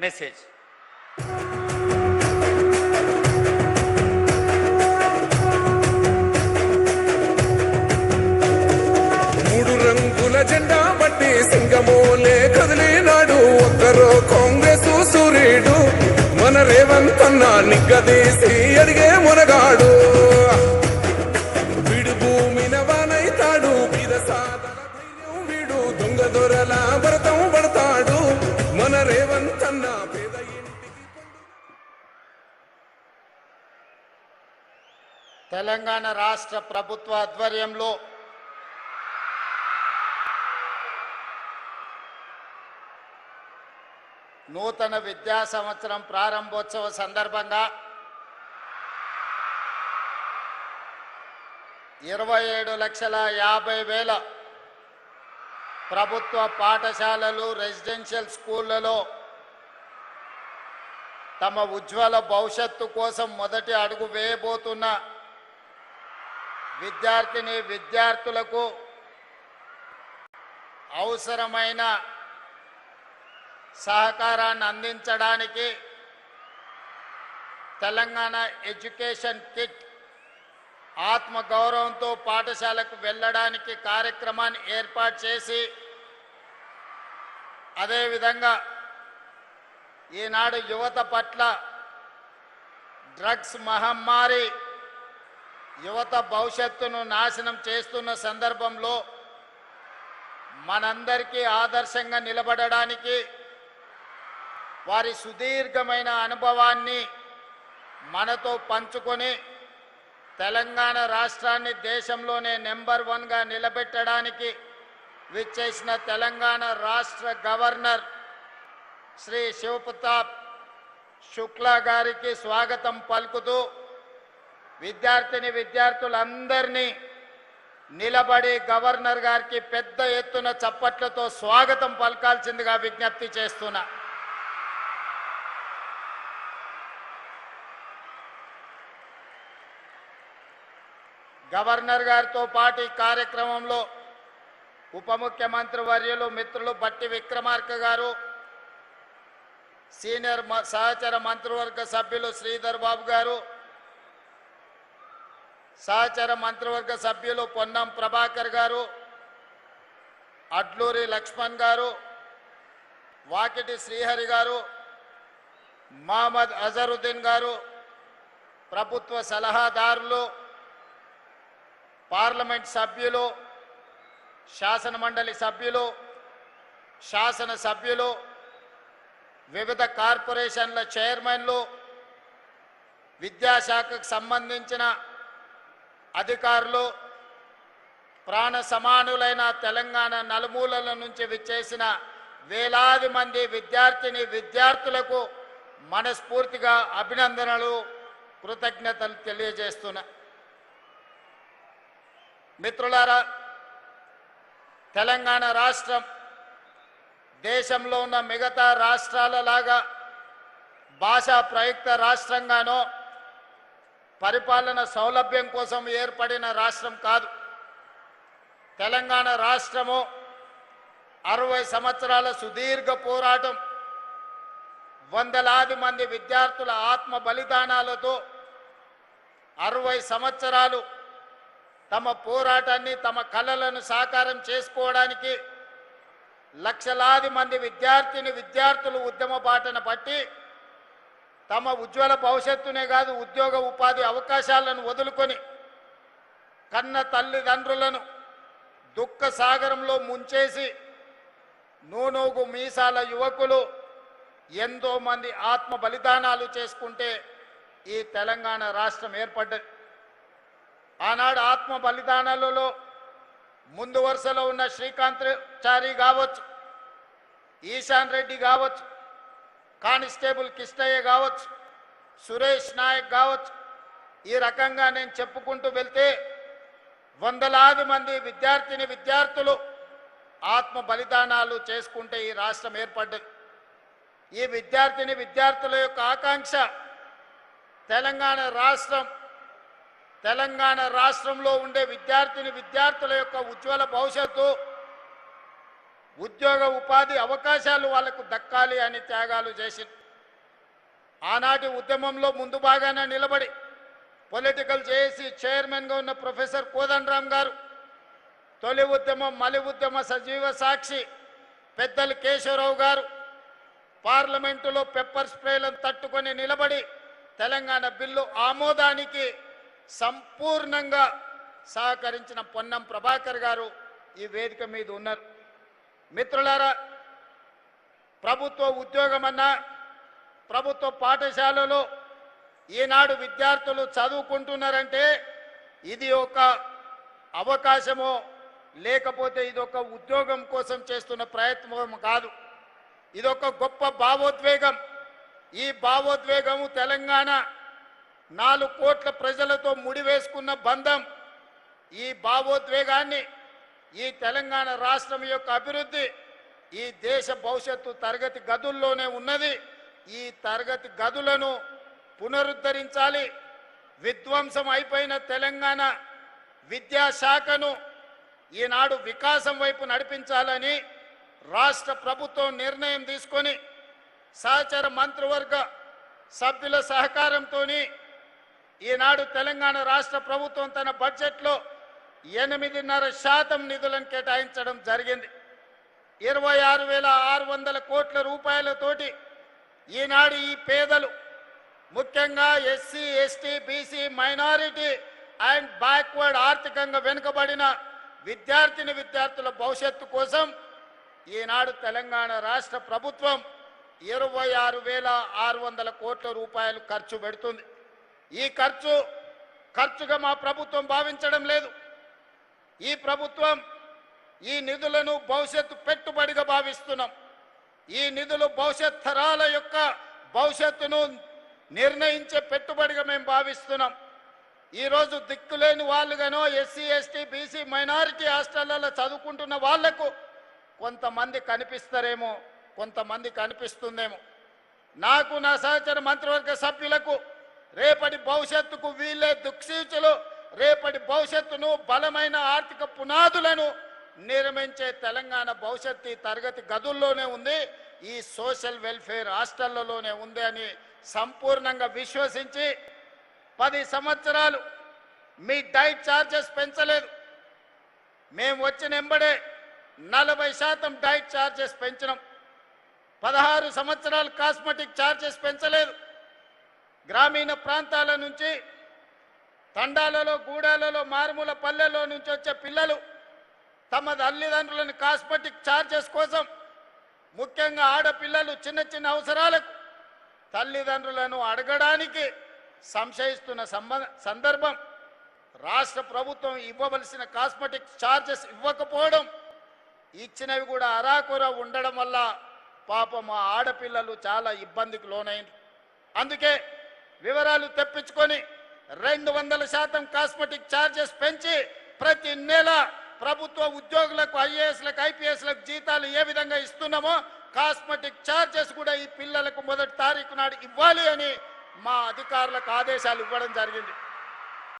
Message. మూడు రంగుల జెండా బట్టి సింగమోలే కదిలినాడు ఒక్కరో కాంగ్రెస్ సూర్యుడు మన రేవంత్ అన్న నిగ్గదీసి అడిగే మునగాడు వీడు భూమిన వానైతాడు బీద సాదల ధైర్యం వీడు దొంగ దొరల భరతం పడతాడు మన రేవంత్ అన్న పేద ఇంటికి. తెలంగాణ రాష్ట్ర ప్రభుత్వ ఆధ్వర్యంలో నూతన విద్యా సంవత్సరం ప్రారంభోత్సవ సందర్భంగా 27,50,000 ప్రభుత్వ పాఠశాలలు రెసిడెన్షియల్ స్కూళ్లలో తమ ఉజ్వల భవిష్యత్తు కోసం మొదటి అడుగు వేయబోతున్న విద్యార్థులకు అవసరమైన సహకారాన్ని అందించడానికి తెలంగాణ ఎడ్యుకేషన్ కిట్ ఆత్మగౌరవంతో పాఠశాలకు వెళ్ళడానికి కార్యక్రమాన్ని ఏర్పాటు చేసి అదేవిధంగా ఈనాడు యువత పట్ల డ్రగ్స్ మహమ్మారి యువత భవిష్యత్తును నాశనం చేస్తున్న సందర్భంలో మనందరికీ ఆదర్శంగా నిలబడడానికి వారి సుదీర్ఘమైన అనుభవాన్ని మనతో పంచుకొని తెలంగాణ రాష్ట్రాన్ని దేశంలోనే నెంబర్ 1గా నిలబెట్టడానికి విచ్చేసిన తెలంగాణ రాష్ట్ర గవర్నర్ శ్రీ శివప్రతాప్ శుక్లా గారికి స్వాగతం పలుకుతూ విద్యార్థులందరినీ నిలబడి గవర్నర్ గారికి పెద్ద ఎత్తున చప్పట్లతో స్వాగతం పలకాల్సిందిగా విజ్ఞప్తి చేస్తున్నా. గవర్నర్ గారితో పాటు ఈ కార్యక్రమంలో ఉప ముఖ్యమంత్రి వర్యులు మిత్రులు బట్టి విక్రమార్క గారు, సీనియర్ సహచర మంత్రివర్గ సభ్యులు శ్రీధర్ బాబు గారు, సహచర మంత్రివర్గ సభ్యులు పొన్నం ప్రభాకర్ గారు, అడ్లూరి లక్ష్మణ్ గారు, వాకిటి శ్రీహరి గారు, మహమ్మద్ అజరుద్దీన్ గారు, ప్రభుత్వ సలహాదారులు, పార్లమెంట్ సభ్యులు, శాసన మండలి సభ్యులు, శాసన సభ్యులు, వివిధ కార్పొరేషన్ల చైర్మన్లు, విద్యాశాఖకు సంబంధించిన అధికారులు, ప్రాణ సమానులైన తెలంగాణ నలుమూలల నుంచి విచ్చేసిన వేలాది మంది విద్యార్థులకు మనస్ఫూర్తిగా అభినందనలు, కృతజ్ఞతలు తెలియజేస్తున్నా. మిత్రులారా, తెలంగాణ రాష్ట్రం దేశంలో ఉన్న మిగతా రాష్ట్రాలలాగా భాషా ప్రయుక్త రాష్ట్రంగానో పరిపాలన సౌలభ్యం కోసం ఏర్పడిన రాష్ట్రం కాదు. తెలంగాణ రాష్ట్రము 60 సంవత్సరాల సుదీర్ఘ పోరాటం, వందలాది మంది విద్యార్థుల ఆత్మ బలిదానాలతో 60 సంవత్సరాలు తమ పోరాటాన్ని, తమ కలలను సాకారం చేసుకోవడానికి లక్షలాది మంది విద్యార్థులు ఉద్యమ బాటన పట్టి తమ ఉజ్వల భవిష్యత్తునే కాదు ఉద్యోగ ఉపాధి అవకాశాలను వదులుకొని కన్న తల్లిదండ్రులను దుఃఖ సాగరంలో ముంచేసి నూనూగు మీసాల యువకులు ఎంతో మంది ఆత్మ బలిదానాలు చేసుకుంటే ఈ తెలంగాణ రాష్ట్రం ఏర్పడ్డది. ఆనాడు ఆత్మ బలిదానాలలో ముందు వరుసలో ఉన్న శ్రీకాంతాచారి కావచ్చు, ఈశాన్ రెడ్డి కావచ్చు, కానిస్టేబుల్ కిష్టయ్య కావచ్చు, సురేష్ నాయక్ కావచ్చు, ఈ రకంగా నేను చెప్పుకుంటూ వెళ్తే వందలాది మంది విద్యార్థులు ఆత్మ బలిదానాలు చేసుకుంటే ఈ రాష్ట్రం ఏర్పడ్డది. ఈ విద్యార్థుల యొక్క ఆకాంక్ష తెలంగాణ రాష్ట్రంలో ఉండే విద్యార్థుల యొక్క ఉజ్వల భవిష్యత్తు, ఉద్యోగ ఉపాధి అవకాశాలు వాళ్లకు దక్కాలి అని త్యాగాలు చేసింది. ఆనాటి ఉద్యమంలో ముందు భాగాన నిలబడి పొలిటికల్ జేఏసీ చైర్మన్గా ఉన్న ప్రొఫెసర్ కోదండరామ్ గారు, తొలి ఉద్యమం మలి ఉద్యమ సజీవ సాక్షి పెద్దలు కేశవరావు గారు పార్లమెంటులో పెప్పర్ స్ప్రేలను తట్టుకొని నిలబడి తెలంగాణ బిల్లు ఆమోదానికి సంపూర్ణంగా సహకరించిన పొన్నం ప్రభాకర్ గారు ఈ వేదిక మీద ఉన్నారు. మిత్రులారా, ప్రభుత్వ ఉద్యోగమన్నా ప్రభుత్వ పాఠశాలలో ఈనాడు విద్యార్థులు చదువుకుంటున్నారంటే ఇది ఒక అవకాశమో లేకపోతే ఇది ఒక ఉద్యోగం కోసం చేస్తున్న ప్రయత్నం కాదు. ఇదొక గొప్ప భావోద్వేగం. ఈ భావోద్వేగము తెలంగాణ 4 కోట్ల ప్రజలతో ముడివేసుకున్న బంధం. ఈ భావోద్వేగాన్ని, ఈ తెలంగాణ రాష్ట్రం యొక్క అభివృద్ధి, ఈ దేశ భవిష్యత్తు తరగతి గదుల్లోనే ఉన్నది. ఈ తరగతి గదులను పునరుద్ధరించాలి. విధ్వంసం అయిపోయిన తెలంగాణ విద్యాశాఖను ఈనాడు వికాసం వైపు నడిపించాలని రాష్ట్ర ప్రభుత్వం నిర్ణయం తీసుకొని సహచర మంత్రివర్గ సభ్యుల సహకారంతో ఈనాడు తెలంగాణ రాష్ట్ర ప్రభుత్వం తన బడ్జెట్లో 8.5% నిధులను కేటాయించడం జరిగింది. 26,600 కోట్ల రూపాయలతోటి ఈనాడు ఈ పేదలు, ముఖ్యంగా SC, ST, BC, minority and backward ఆర్థికంగా వెనుకబడిన విద్యార్థుల భవిష్యత్తు కోసం ఈనాడు తెలంగాణ రాష్ట్ర ప్రభుత్వం 26,600 కోట్ల రూపాయలు ఖర్చు పెడుతుంది. ఈ ఖర్చుగా మా ప్రభుత్వం భావించడం లేదు. ఈ ప్రభుత్వం ఈ నిధులను భవిష్యత్తు పెట్టుబడిగా భావిస్తున్నాం. ఈ నిధులు భవిష్యత్ తరాల యొక్క భవిష్యత్తును నిర్ణయించే పెట్టుబడిగా మేము భావిస్తున్నాం. ఈరోజు దిక్కులేని వాళ్ళుగానో ఎస్సీ, ఎస్టీ, బీసీ, మైనారిటీ హాస్టళ్లలో చదువుకుంటున్న వాళ్లకు కొంతమంది కనిపిస్తారేమో, కొంతమంది కనిపిస్తుందేమో. నాకు, నా సహచర మంత్రివర్గ సభ్యులకు రేపటి భవిష్యత్తుకు వీళ్ళే దిక్సూచులు. రేపటి భవిష్యత్తును, బలమైన ఆర్థిక పునాదులను నిర్మించే తెలంగాణ భవిష్యత్తు తరగతి గదుల్లోనే ఉంది, ఈ సోషల్ వెల్ఫేర్ హాస్టళ్లలోనే ఉంది అని సంపూర్ణంగా విశ్వసించి 10 సంవత్సరాలు మీ డైట్ ఛార్జెస్ పెంచలేదు. మేము వచ్చిన ఎంబడే 40% డైట్ ఛార్జెస్ పెంచినాం. 16 సంవత్సరాలు కాస్మెటిక్ ఛార్జెస్ పెంచలేదు. గ్రామీణ ప్రాంతాల నుంచి, తండాలలో, గూడాలలో, మారుమూల పల్లెల్లో నుంచి వచ్చే పిల్లలు తమ తల్లిదండ్రులను కాస్మెటిక్ ఛార్జెస్ కోసం, ముఖ్యంగా ఆడపిల్లలు చిన్న చిన్న అవసరాలకు తల్లిదండ్రులను అడగడానికి సంశయిస్తున్న సందర్భం. రాష్ట్ర ప్రభుత్వం ఇవ్వవలసిన కాస్మెటిక్ ఛార్జెస్ ఇవ్వకపోవడం, ఇచ్చినవి కూడా అరాకొర ఉండడం వల్ల పాపం మా ఆడపిల్లలు చాలా ఇబ్బందికి లోనైంది. అందుకే వివరాలు తెప్పించుకొని 200% కాస్మెటిక్ ఛార్జెస్ పెంచి ప్రతి నెల ప్రభుత్వ ఉద్యోగులకు, ఐఏఎస్లకు, ఐపీఎస్లకు జీతాలు ఏ విధంగా ఇస్తున్నామో కాస్మెటిక్ ఛార్జెస్ కూడా ఈ పిల్లలకు 1వ తారీఖు నాడు ఇవ్వాలి అని మా అధికారులకు ఆదేశాలు ఇవ్వడం జరిగింది.